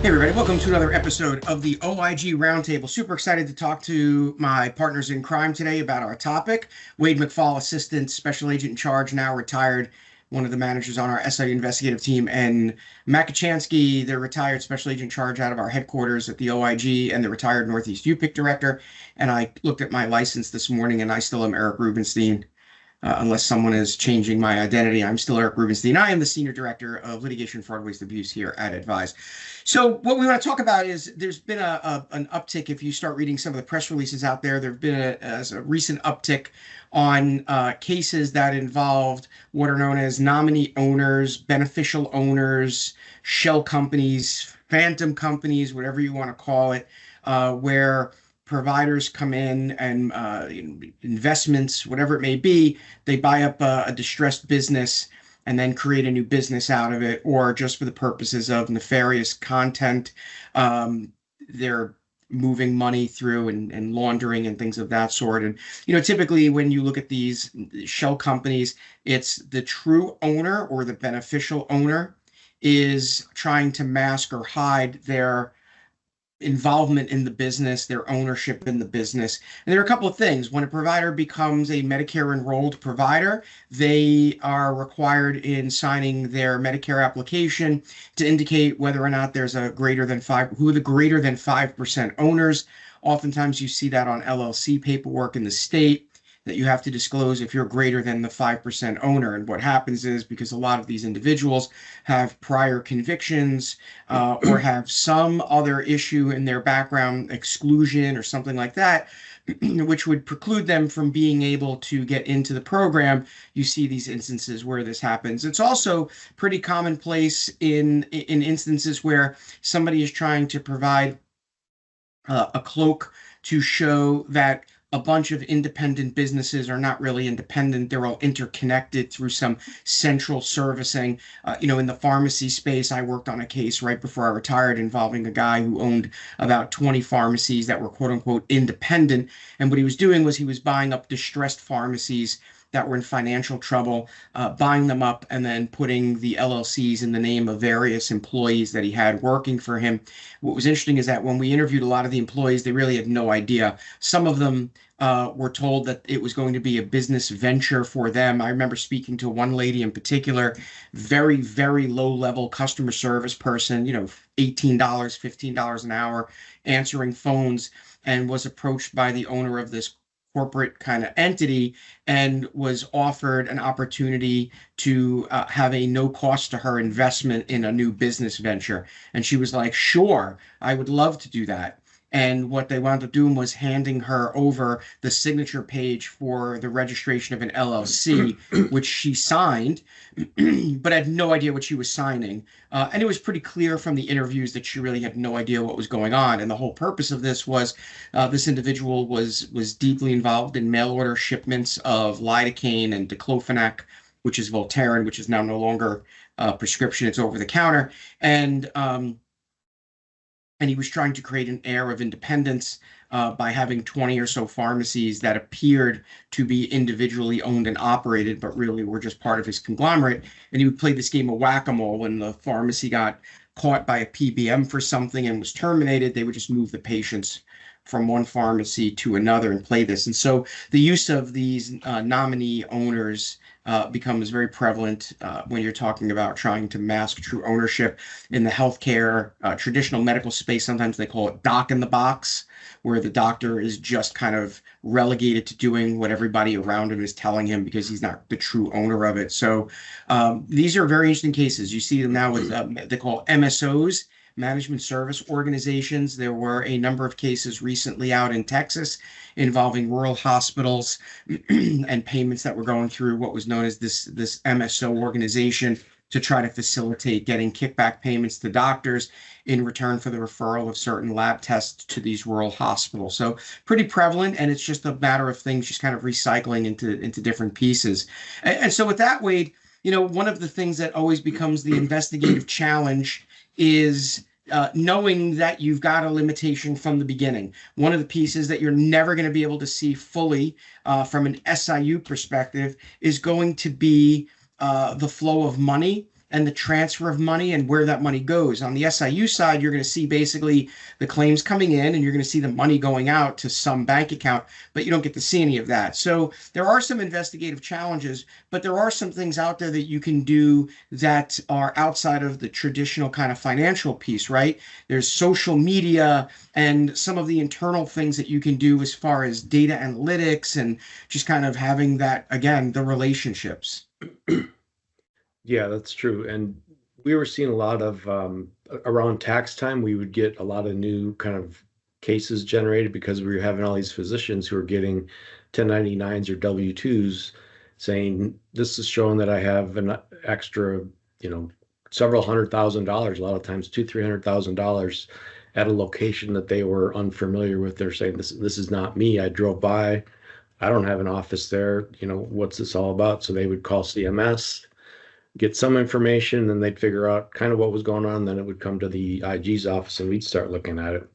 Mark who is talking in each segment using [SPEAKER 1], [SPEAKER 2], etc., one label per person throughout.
[SPEAKER 1] Hey everybody, welcome to another episode of the OIG Roundtable. Super excited to talk to my partners in crime today about our topic. Wade McFall, Assistant Special Agent in Charge, now retired, one of the managers on our SIU investigative team, and Matt Kachansky, the retired Special Agent in Charge out of our headquarters at the OIG and the retired Northeast UPIC Director. And I looked at my license this morning and I still am Eric Rubenstein. Unless someone is changing my identity, I'm still Eric Rubenstein. I am the Senior Director of Litigation, Fraud, Waste, Abuse here at Advise. So what we want to talk about is there's been an uptick. If you start reading some of the press releases out there, there have been a recent uptick on cases that involved what are known as nominee owners, beneficial owners, shell companies, phantom companies, whatever you want to call it, where providers come in and investments, whatever it may be, they buy up a distressed business and then create a new business out of it, or just for the purposes of nefarious content, they're moving money through and laundering and things of that sort. And, typically when you look at these shell companies, it's the true owner or the beneficial owner is trying to mask or hide their involvement in the business, their ownership in the business. And there are a couple of things. When a provider becomes a Medicare enrolled provider, they are required in signing their Medicare application to indicate whether or not there's a greater than 5% owners. Oftentimes you see that on LLC paperwork in the state, that you have to disclose if you're greater than the 5% owner. And what happens is, because a lot of these individuals have prior convictions or have some other issue in their background, exclusion or something like that, which would preclude them from being able to get into the program, you see these instances where this happens. It's also pretty commonplace in instances where somebody is trying to provide a cloak to show that a bunch of independent businesses are not really independent. They're all interconnected through some central servicing. In the pharmacy space, I worked on a case right before I retired involving a guy who owned about 20 pharmacies that were quote unquote independent. And what he was doing was he was buying up distressed pharmacies that were in financial trouble, buying them up and then putting the LLCs in the name of various employees that he had working for him. What was interesting is that when we interviewed a lot of the employees, they really had no idea. Some of them were told that it was going to be a business venture for them. I remember speaking to one lady in particular, very, very low level customer service person, $18, $15 an hour, answering phones, and was approached by the owner of this corporate kind of entity and was offered an opportunity to have a no cost to her investment in a new business venture. And she was like, sure, I would love to do that. And what they wound up doing was handing her over the signature page for the registration of an LLC, which she signed, but had no idea what she was signing. And it was pretty clear from the interviews that she really had no idea what was going on. And the whole purpose of this was this individual was deeply involved in mail order shipments of lidocaine and diclofenac, which is Voltaren, which is now no longer prescription, it's over the counter. And he was trying to create an air of independence by having 20 or so pharmacies that appeared to be individually owned and operated, but really were just part of his conglomerate. And he would play this game of whack-a-mole. When the pharmacy got caught by a PBM for something and was terminated, they would just move the patients from one pharmacy to another and play this. And so the use of these nominee owners becomes very prevalent when you're talking about trying to mask true ownership in the healthcare, traditional medical space. Sometimes they call it doc in the box, where the doctor is just kind of relegated to doing what everybody around him is telling him because he's not the true owner of it. So these are very interesting cases. You see them now with they call MSOs, management service organizations. There were a number of cases recently out in Texas involving rural hospitals and payments that were going through what was known as this MSO organization to try to facilitate getting kickback payments to doctors in return for the referral of certain lab tests to these rural hospitals. So pretty prevalent, and it's just a matter of things just kind of recycling into different pieces. And so with that, Wade, one of the things that always becomes the investigative challenge is knowing that you've got a limitation from the beginning. One of the pieces that you're never going to be able to see fully from an SIU perspective is going to be the flow of money and the transfer of money and where that money goes. On the SIU side, you're going to see basically the claims coming in and you're going to see the money going out to some bank account, but you don't get to see any of that. So there are some investigative challenges, but there are some things out there that you can do that are outside of the traditional kind of financial piece, right? There's social media and some of the internal things that you can do as far as data analytics and just kind of having that, again, the relationships.
[SPEAKER 2] Yeah, that's true. And we were seeing a lot of around tax time, we would get a lot of new kind of cases generated because we were having all these physicians who are getting 1099s or W-2s saying this is showing that I have an extra, you know, several $100,000, a lot of times two, $300,000 at a location that they were unfamiliar with. They're saying this is not me. I drove by. I don't have an office there. You know, what's this all about? So they would call CMS, get some information, and they'd figure out kind of what was going on. Then it would come to the IG's office, and we'd start looking at it.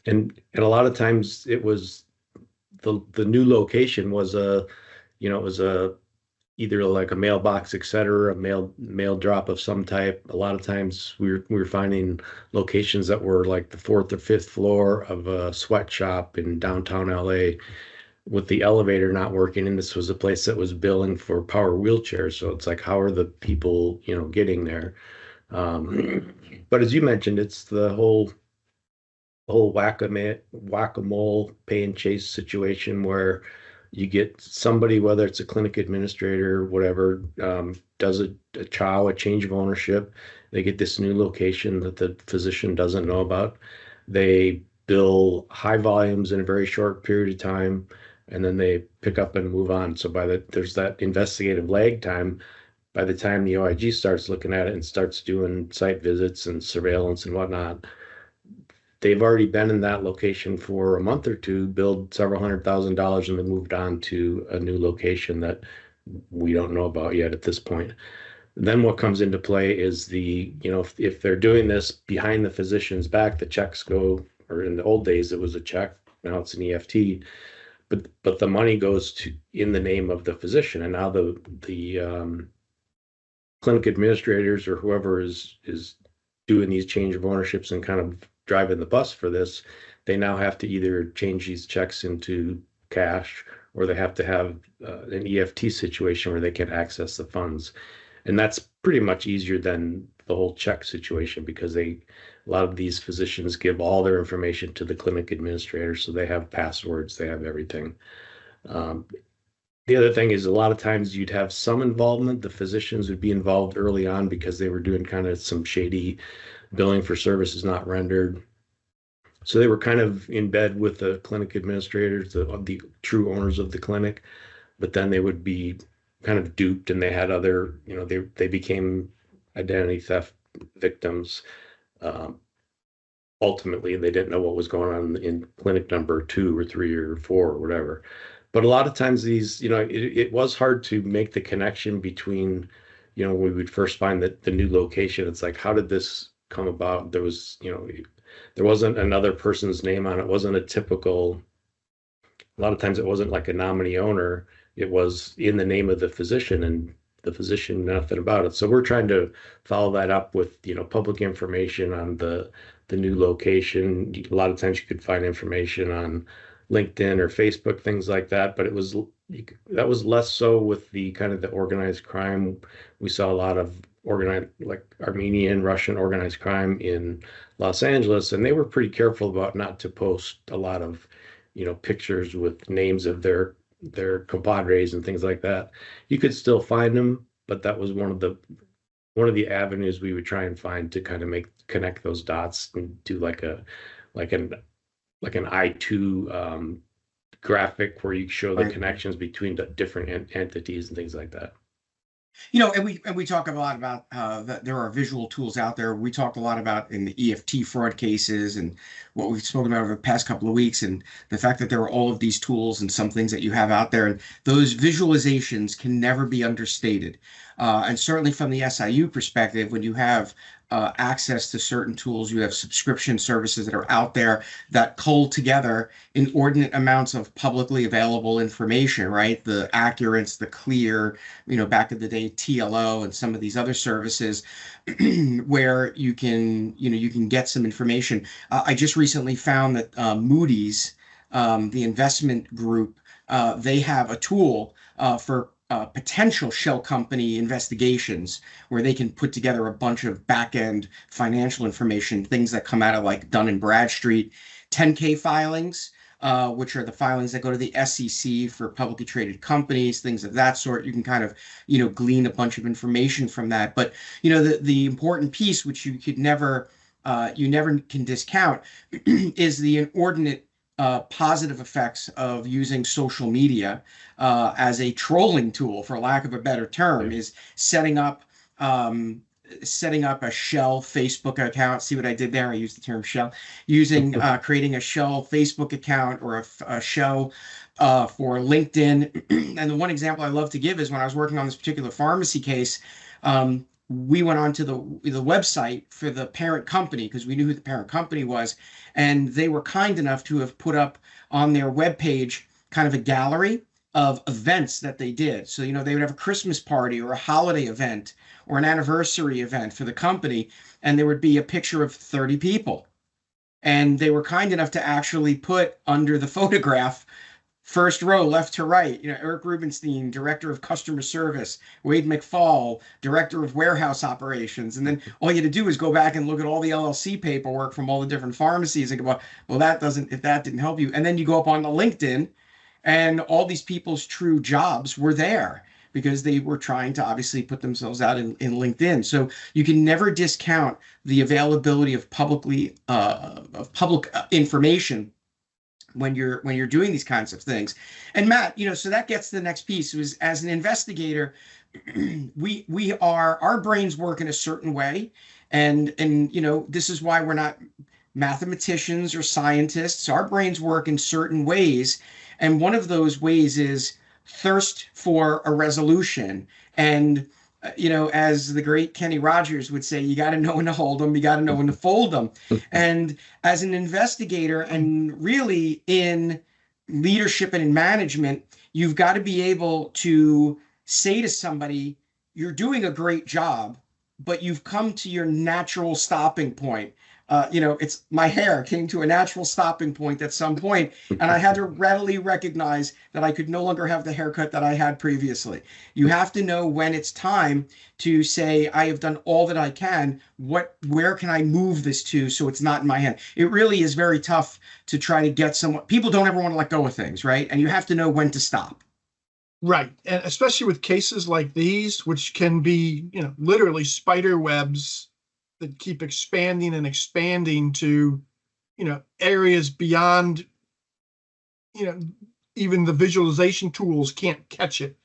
[SPEAKER 2] And a lot of times it was the new location was a, you know, it was a either like a mailbox, et cetera, a mail drop of some type. A lot of times we were finding locations that were like the fourth or fifth floor of a sweatshop in downtown LA with the elevator not working, and this was a place that was billing for power wheelchairs. So it's like, how are the people, you know, getting there? But as you mentioned, it's the whole whack-a-mole pay and chase situation where you get somebody, whether it's a clinic administrator, whatever, does a chow, a change of ownership. They get this new location that the physician doesn't know about. They bill high volumes in a very short period of time, and then they pick up and move on. So there's that investigative lag time. By the time the OIG starts looking at it and starts doing site visits and surveillance and whatnot, they've already been in that location for a month or two, billed several $100,000, and then moved on to a new location that we don't know about yet at this point. Then what comes into play is if they're doing this behind the physician's back, the checks go, or in the old days it was a check, now it's an EFT, but the money goes to in the name of the physician, and now the clinic administrators or whoever is doing these change of ownerships and kind of driving the bus for this, they now have to either change these checks into cash or they have to have an EFT situation where they can access the funds. And that's pretty much easier than the whole check situation because a lot of these physicians give all their information to the clinic administrator. So they have passwords, they have everything. The other thing is a lot of times you'd have some involvement. The physicians would be involved early on because they were doing kind of some shady billing for services not rendered. So they were kind of in bed with the clinic administrators, the true owners of the clinic, but then they would be kind of duped and they had other, they became identity theft victims. Ultimately, they didn't know what was going on in clinic number 2 or 3 or 4 or whatever. But a lot of times these, it was hard to make the connection between, when we would first find that the new location, it's like, how did this come about? There was, there wasn't another person's name on it. It wasn't a lot of times it wasn't like a nominee owner. It was in the name of the physician and the physician, nothing about it. So we're trying to follow that up with, public information on the new location. A lot of times you could find information on LinkedIn or Facebook, things like that. But that was less so with the kind of the organized crime. We saw a lot of organized, like Armenian, Russian organized crime in Los Angeles, and they were pretty careful about not to post a lot of, pictures with names of their compadres and things like that. You could still find them, but that was one of the avenues we would try and find to kind of connect those dots and do like an I2 graphic where you show the
[SPEAKER 1] Right.
[SPEAKER 2] connections between the different entities and things like that.
[SPEAKER 1] And we talk a lot about that there are visual tools out there. We talked a lot about in the EFT fraud cases and what we've spoken about over the past couple of weeks, and the fact that there are all of these tools and some things that you have out there, and those visualizations can never be understated. And certainly from the SIU perspective, when you have access to certain tools. You have subscription services that are out there that cull together inordinate amounts of publicly available information, right? The Accurates, the Clear, back in the day, TLO, and some of these other services where you can get some information. I just recently found that Moody's, the investment group, they have a tool for potential shell company investigations where they can put together a bunch of back-end financial information, things that come out of like Dun and Bradstreet 10K filings, which are the filings that go to the SEC for publicly traded companies, things of that sort. You can kind of, glean a bunch of information from that. But, the important piece, which you never can discount, is the inordinate positive effects of using social media as a trolling tool, for lack of a better term, is setting up a shell Facebook account. See what I did there? I used the term shell. Using creating a shell Facebook account or a shell for LinkedIn. And the one example I love to give is when I was working on this particular pharmacy case, we went onto the website for the parent company because we knew who the parent company was, and they were kind enough to have put up on their webpage kind of a gallery of events that they did. So, they would have a Christmas party or a holiday event or an anniversary event for the company, and there would be a picture of 30 people. And they were kind enough to actually put under the photograph, first row, left to right, Eric Rubenstein, Director of Customer Service, Wade McFall, Director of Warehouse Operations. And then all you had to do is go back and look at all the LLC paperwork from all the different pharmacies and go, well, if that didn't help you. And then you go up on the LinkedIn and all these people's true jobs were there because they were trying to obviously put themselves out in LinkedIn. So you can never discount the availability of public information when you're doing these kinds of things. And Matt, so that gets to the next piece. Was, as an investigator, our brains work in a certain way, and this is why we're not mathematicians or scientists. Our brains work in certain ways, and one of those ways is thirst for a resolution. And as the great Kenny Rogers would say, you got to know when to hold them, you got to know when to fold them. And as an investigator, and really in leadership and in management, you've got to be able to say to somebody, you're doing a great job, but you've come to your natural stopping point. It's my hair came to a natural stopping point at some point, and I had to readily recognize that I could no longer have the haircut that I had previously. You have to know when it's time to say, I have done all that I can. Where can I move this to so it's not in my hand? It really is very tough to try to get someone. People don't ever want to let go of things, right? And you have to know when to stop.
[SPEAKER 3] Right. And especially with cases like these, which can be, literally spider webs that keep expanding and expanding to, areas beyond, even the visualization tools can't catch it.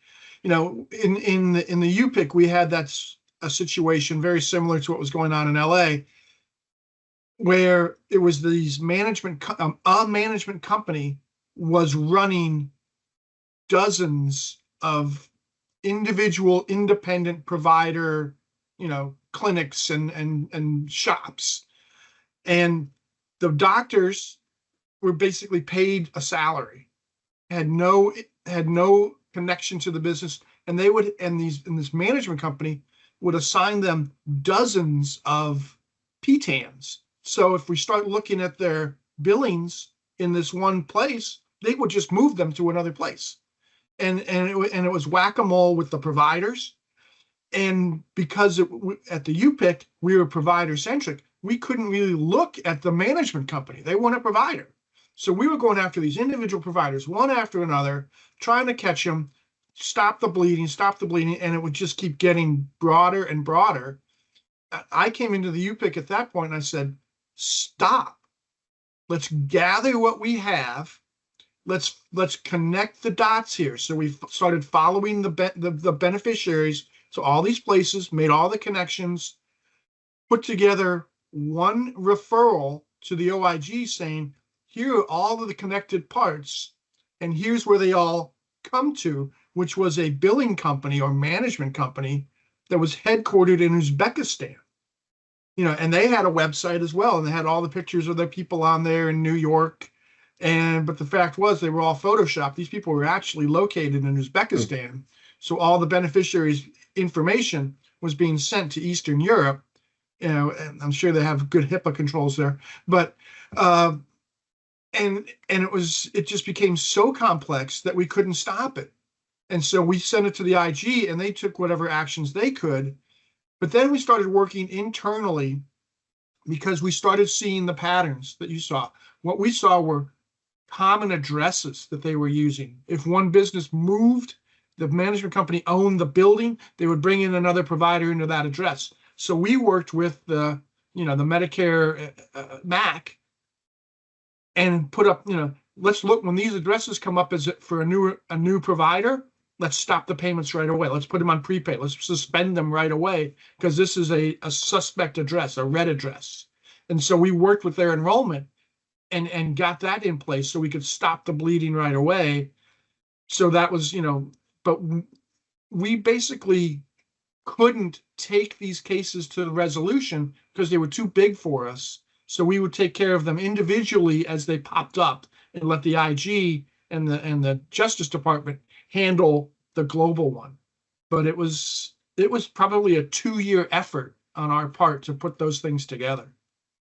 [SPEAKER 3] In the UPIC, we had a situation very similar to what was going on in LA, where it was these management company was running dozens of individual independent provider, clinics and shops, and the doctors were basically paid a salary, had no connection to the business, and this management company would assign them dozens of PTANs. So if we start looking at their billings in this one place, they would just move them to another place, and it was whack-a-mole with the providers. And because at the UPIC, we were provider centric, we couldn't really look at the management company. They weren't a provider. So we were going after these individual providers, one after another, trying to catch them, stop the bleeding, and it would just keep getting broader and broader. I came into the UPIC at that point and I said, stop. Let's gather what we have. Let's connect the dots here. So we started following the beneficiaries. So all these places, made all the connections, put together one referral to the OIG saying, here are all of the connected parts, and here's where they all come to, which was a billing company or management company that was headquartered in Uzbekistan. and they had a website as well, and they had all the pictures of their people on there in New York. But the fact was they were all photoshopped. These people were actually located in Uzbekistan. So all the beneficiaries' information was being sent to Eastern Europe. And I'm sure they have good HIPAA controls there. But and it just became so complex that we couldn't stop it. And so we sent it to the IG, and they took whatever actions they could. But then we started working internally because we started seeing the patterns that you saw. What we saw were common addresses that they were using. If one business moved, the management company owned the building, they would bring in another provider into that address. So we worked with the Medicare MAC and put up, let's look when these addresses come up as for a new provider. Let's stop the payments right away. Let's put them on prepaid. Let's suspend them right away because this is a suspect address, a red address. And so we worked with their enrollment and got that in place so we could stop the bleeding right away. So that was, but we basically couldn't take these cases to the resolution because they were too big for us. So we would take care of them individually as they popped up and let the IG and the Justice Department handle the global one. But it was probably a 2-year effort on our part to put those things together.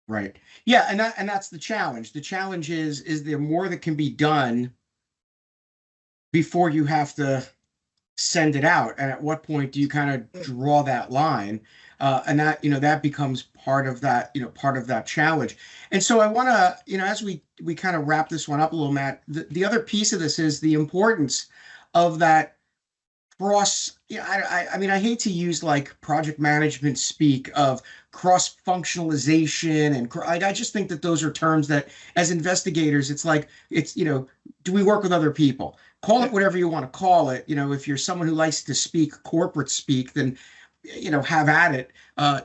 [SPEAKER 1] Right. Yeah, and that's the challenge. The challenge is there more that can be done before you have to send it out, and at what point do you kind of draw that line? And that that becomes part of that challenge. And so I want to as we kind of wrap this one up a little, Matt, the other piece of this is the importance of that cross. I mean, I hate to use like project management speak of cross functionalization, and I just think that those are terms that as investigators, it's like do we work with other people? Call it whatever you want to call it. If you're someone who likes to speak corporate speak, then have at it.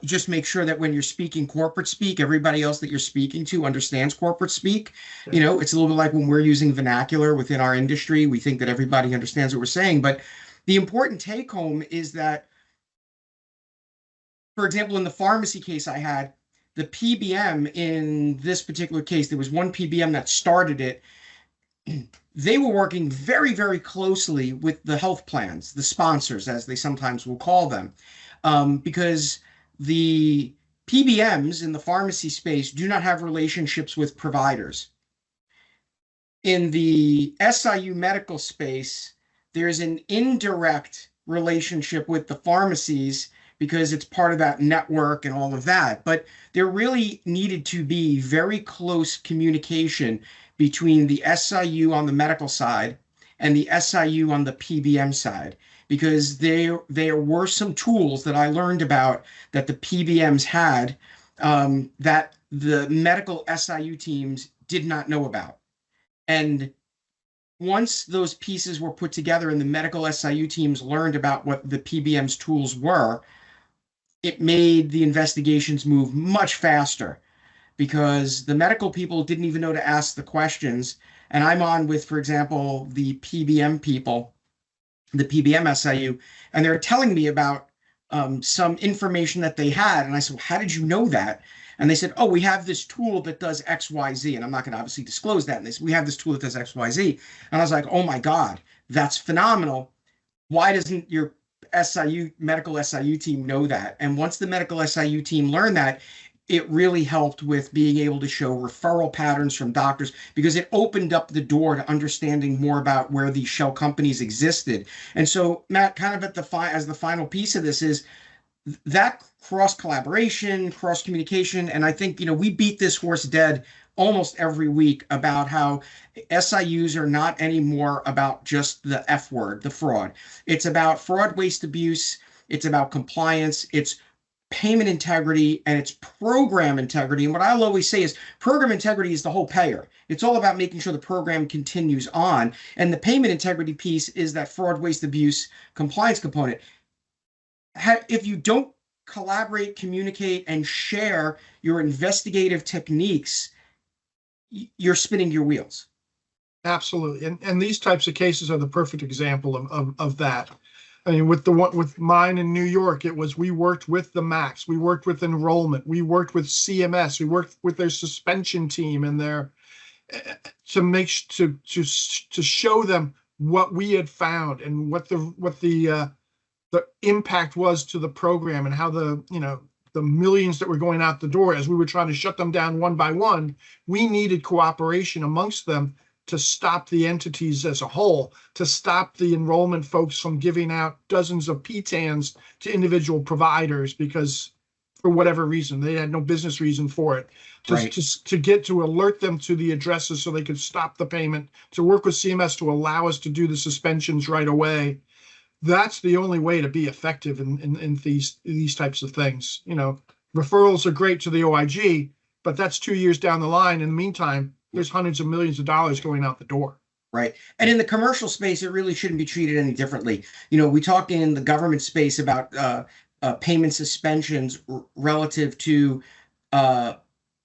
[SPEAKER 1] Just make sure that when you're speaking corporate speak, everybody else that you're speaking to understands corporate speak. It's a little bit like when we're using vernacular within our industry, we think that everybody understands what we're saying. But the important take home is that, for example, in the pharmacy case I had, the PBM in this particular case, there was one PBM that started it. They were working very, very closely with the health plans, the sponsors, as they sometimes will call them, because the PBMs in the pharmacy space do not have relationships with providers. In the SIU medical space, there's an indirect relationship with the pharmacies because it's part of that network and all of that. But there really needed to be very close communication between the SIU on the medical side and the SIU on the PBM side, because there were some tools that I learned about that the PBMs had that the medical SIU teams did not know about. And once those pieces were put together and the medical SIU teams learned about what the PBM's tools were, it made the investigations move much faster, because the medical people didn't even know to ask the questions. And I'm on with, for example, the PBM people, the PBM SIU, and they're telling me about some information that they had. And I said, well, how did you know that? And they said, oh, we have this tool that does X, Y, Z. And I'm not going to obviously disclose that. And they said, we have this tool that does X, Y, Z. And I was like, oh my God, that's phenomenal. Why doesn't your medical SIU team know that? And once the medical SIU team learned that, it really helped with being able to show referral patterns from doctors, because it opened up the door to understanding more about where these shell companies existed. And so, Matt, kind of as the final piece of this is that cross collaboration, cross communication. And I think, we beat this horse dead almost every week about how SIUs are not anymore about just the F word, the fraud. It's about fraud, waste, abuse. It's about compliance. It's payment integrity, and it's program integrity. And what I'll always say is program integrity is the whole payer. It's all about making sure the program continues on. And the payment integrity piece is that fraud, waste, abuse, compliance component. If you don't collaborate, communicate, and share your investigative techniques, you're spinning your wheels.
[SPEAKER 3] Absolutely. And these types of cases are the perfect example of that. I mean, with the one with mine in New York, it was we worked with the MACs, we worked with enrollment, we worked with CMS, we worked with their suspension team and their to make to show them what we had found and what the impact was to the program and how the millions that were going out the door as we were trying to shut them down one by one. We needed cooperation amongst them to stop the entities as a whole, to stop the enrollment folks from giving out dozens of PTANs to individual providers because for whatever reason, they had no business reason for it. To get to alert them to the addresses so they could stop the payment, to work with CMS to allow us to do the suspensions right away. That's the only way to be effective in these types of things. Referrals are great to the OIG, but that's 2 years down the line. In the meantime, there's hundreds of millions of dollars going out the door.
[SPEAKER 1] Right. And in the commercial space, it really shouldn't be treated any differently. We talk in the government space about payment suspensions relative to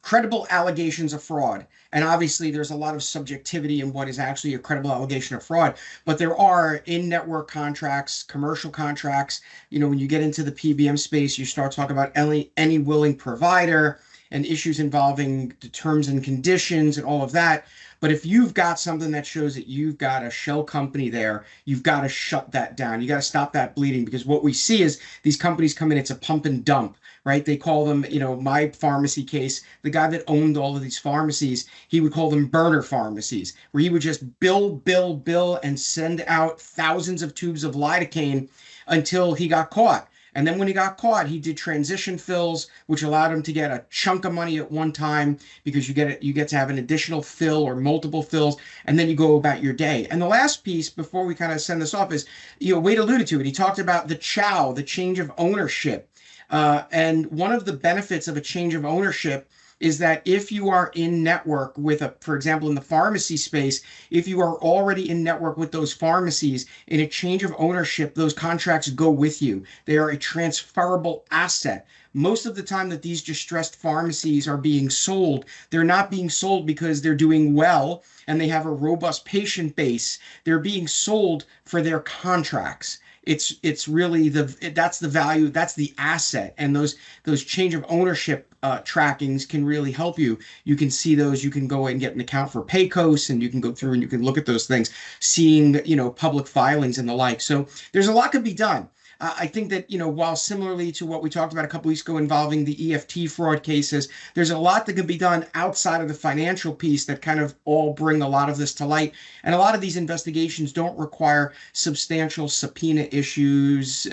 [SPEAKER 1] credible allegations of fraud. And obviously, there's a lot of subjectivity in what is actually a credible allegation of fraud. But there are in-network contracts, commercial contracts. When you get into the PBM space, you start talking about any willing provider and issues involving the terms and conditions and all of that. But if you've got something that shows that you've got a shell company there, you've got to shut that down. You got to stop that bleeding, because what we see is these companies come in, it's a pump and dump, right? They call them, my pharmacy case, the guy that owned all of these pharmacies, he would call them burner pharmacies, where he would just bill, and send out thousands of tubes of lidocaine until he got caught. And then when he got caught, he did transition fills, which allowed him to get a chunk of money at one time, because you get to have an additional fill or multiple fills, and then you go about your day. And the last piece before we kind of send this off is, Wade alluded to it. He talked about the change of ownership. And one of the benefits of a change of ownership is that if you are in network with for example, in the pharmacy space, if you are already in network with those pharmacies, in a change of ownership, those contracts go with you. They are a transferable asset. Most of the time that these distressed pharmacies are being sold, they're not being sold because they're doing well and they have a robust patient base. They're being sold for their contracts. It's really that's the value, that's the asset, and those change of ownership trackings can really help you. You can see those. You can go and get an account for Paycos, and you can go through and you can look at those things, seeing public filings and the like. So there's a lot could be done. I think that, while similarly to what we talked about a couple weeks ago involving the EFT fraud cases, there's a lot that can be done outside of the financial piece that kind of all bring a lot of this to light. And a lot of these investigations don't require substantial subpoena issuances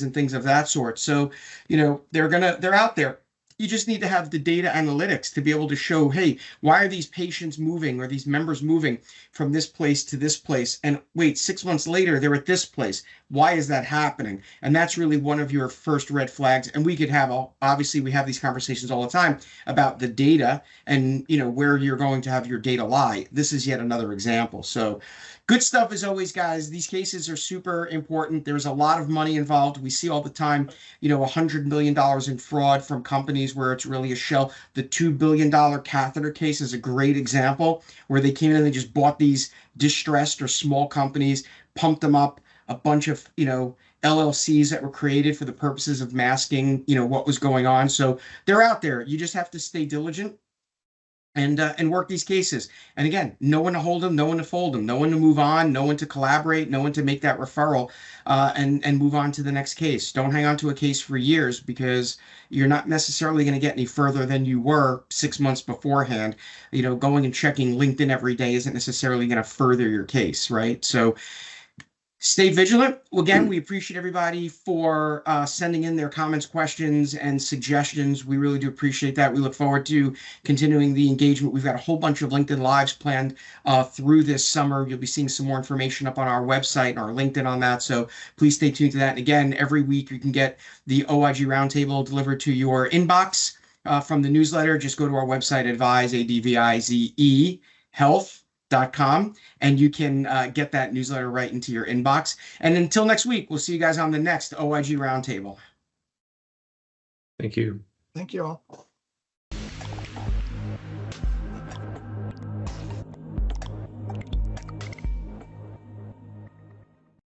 [SPEAKER 1] and things of that sort. So, they're out there. You just need to have the data analytics to be able to show, hey, why are these patients moving or these members moving from this place to this place? And wait, 6 months later, they're at this place. Why is that happening? And that's really one of your first red flags. And we could have, obviously, we have these conversations all the time about the data and, where you're going to have your data lie. This is yet another example. So good stuff as always, guys. These cases are super important. There's a lot of money involved. We see all the time, $100 million in fraud from companies where it's really a shell. The $2 billion catheter case is a great example, where they came in and they just bought these distressed or small companies, pumped them up, a bunch of, LLCs that were created for the purposes of masking, what was going on. So they're out there. You just have to stay diligent and work these cases. And again, no one to hold them, no one to fold them, no one to move on, no one to collaborate, no one to make that referral and move on to the next case. Don't hang on to a case for years, because you're not necessarily going to get any further than you were 6 months beforehand. Going and checking LinkedIn every day isn't necessarily going to further your case, right? So stay vigilant. Again, we appreciate everybody for sending in their comments, questions, and suggestions. We really do appreciate that. We look forward to continuing the engagement. We've got a whole bunch of LinkedIn Lives planned through this summer. You'll be seeing some more information up on our website and our LinkedIn on that. So please stay tuned to that. And again, every week you can get the OIG Roundtable delivered to your inbox from the newsletter. Just go to our website, advize, health.com, and you can get that newsletter right into your inbox. And until next week, we'll see you guys on the next OIG Roundtable.
[SPEAKER 2] Thank you.
[SPEAKER 3] Thank you all.